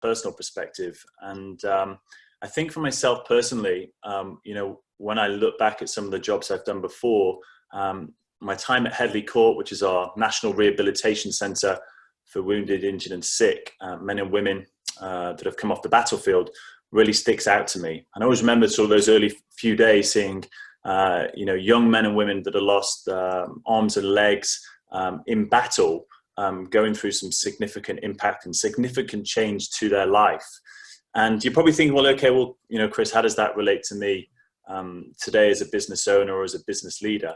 personal perspective. And I think for myself personally, when I look back at some of the jobs I've done before, my time at Headley Court, which is our national rehabilitation centre for wounded, injured and sick men and women that have come off the battlefield, really sticks out to me. And I always remember sort of those early few days seeing, young men and women that have lost arms and legs in battle, going through some significant impact and significant change to their life. And you're probably thinking, well, okay, well, Chris, how does that relate to me today as a business owner or as a business leader?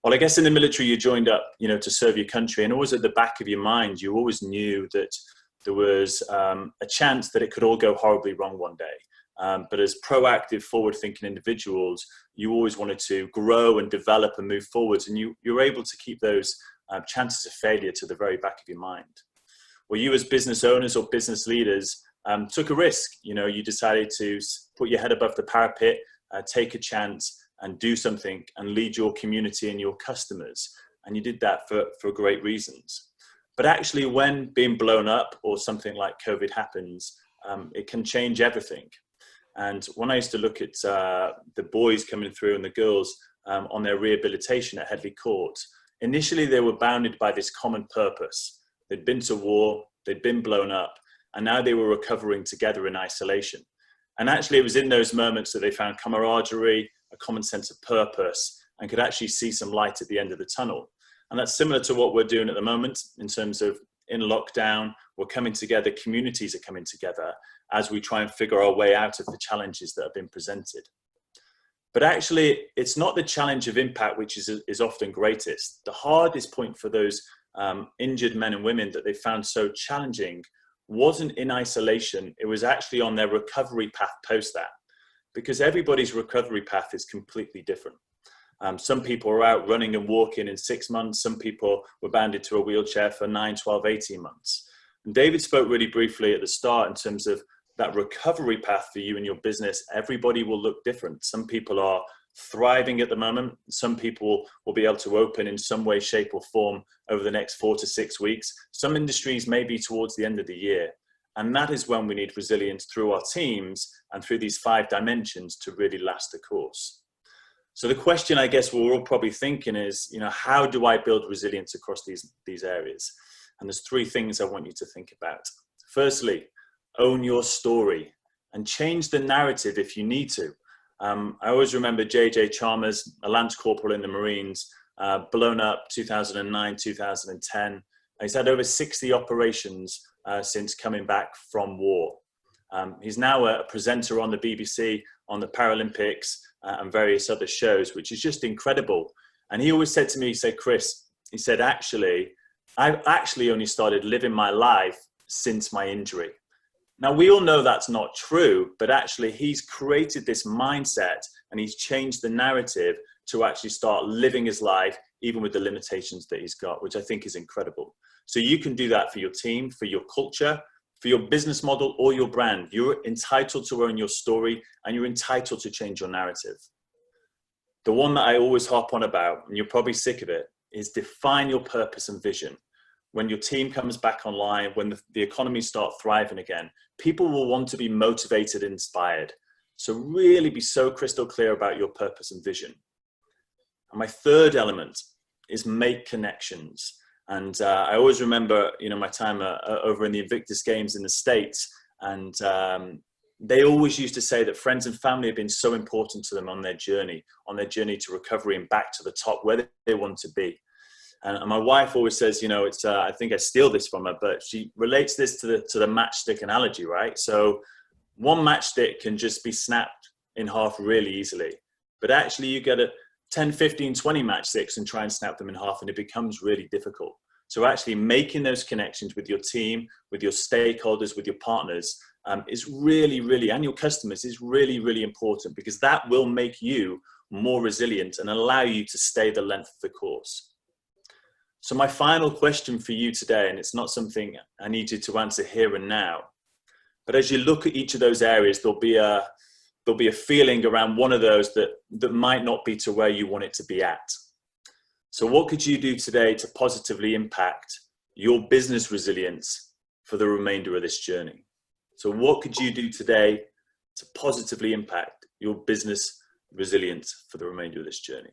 Well, I guess in the military, you joined up, to serve your country, and always at the back of your mind, you always knew that there was a chance that it could all go horribly wrong one day. But as proactive, forward-thinking individuals, you always wanted to grow and develop and move forwards, and you were able to keep those chances of failure to the very back of your mind. Well, you as business owners or business leaders took a risk. You decided to put your head above the parapet, take a chance, and do something and lead your community and your customers. And you did that for great reasons. But actually, when being blown up or something like COVID happens, it can change everything. And when I used to look at the boys coming through and the girls on their rehabilitation at Headley Court, initially they were bounded by this common purpose. They'd been to war, they'd been blown up, and now they were recovering together in isolation. And actually, it was in those moments that they found camaraderie, a common sense of purpose, and could actually see some light at the end of the tunnel. And that's similar to what we're doing at the moment in terms of in lockdown, we're coming together, communities are coming together as we try and figure our way out of the challenges that have been presented. But actually, it's not the challenge of impact which is often greatest. The hardest point for those injured men and women that they found so challenging wasn't in isolation, it was actually on their recovery path post that. Because everybody's recovery path is completely different. Some people are out running and walking in 6 months. Some people were bound to a wheelchair for 9, 12, 18 months. And David spoke really briefly at the start in terms of that recovery path for you and your business. Everybody will look different. Some people are thriving at the moment. Some people will be able to open in some way, shape or form over the next 4 to 6 weeks. Some industries may be towards the end of the year. And that is when we need resilience through our teams and through these 5 dimensions to really last the course. So the question I guess we're all probably thinking is, how do I build resilience across these areas? And there's 3 things I want you to think about. Firstly, own your story and change the narrative if you need to. I always remember J.J. Chalmers, a Lance Corporal in the Marines, blown up 2009, 2010. He's had over 60 operations since coming back from war. He's now a presenter on the BBC, on the Paralympics and various other shows, which is just incredible. And he always said to me, he said, Chris, he said, I've actually only started living my life since my injury. Now, we all know that's not true, but actually he's created this mindset and he's changed the narrative to actually start living his life, even with the limitations that he's got, which I think is incredible. So you can do that for your team, for your culture, for your business model or your brand. You're entitled to own your story and you're entitled to change your narrative. The one that I always harp on about, and you're probably sick of it, is define your purpose and vision. When your team comes back online, when the economy starts thriving again, people will want to be motivated and inspired. So really be so crystal clear about your purpose and vision. And my third element is make connections. And I always remember, my time over in the Invictus Games in the States, and they always used to say that friends and family have been so important to them on their journey to recovery and back to the top where they want to be. And my wife always says, I think I steal this from her, but she relates this to the matchstick analogy, right? So one matchstick can just be snapped in half really easily, but actually you get 10, 15, 20 matchsticks and try and snap them in half and it becomes really difficult. So actually making those connections with your team, with your stakeholders, with your partners is really, really, and your customers is really, really important because that will make you more resilient and allow you to stay the length of the course. So my final question for you today, and it's not something I need you to answer here and now, but as you look at each of those areas, there'll be a feeling around one of those that might not be to where you want it to be at. So what could you do today to positively impact your business resilience for the remainder of this journey? So what could you do today to positively impact your business resilience for the remainder of this journey?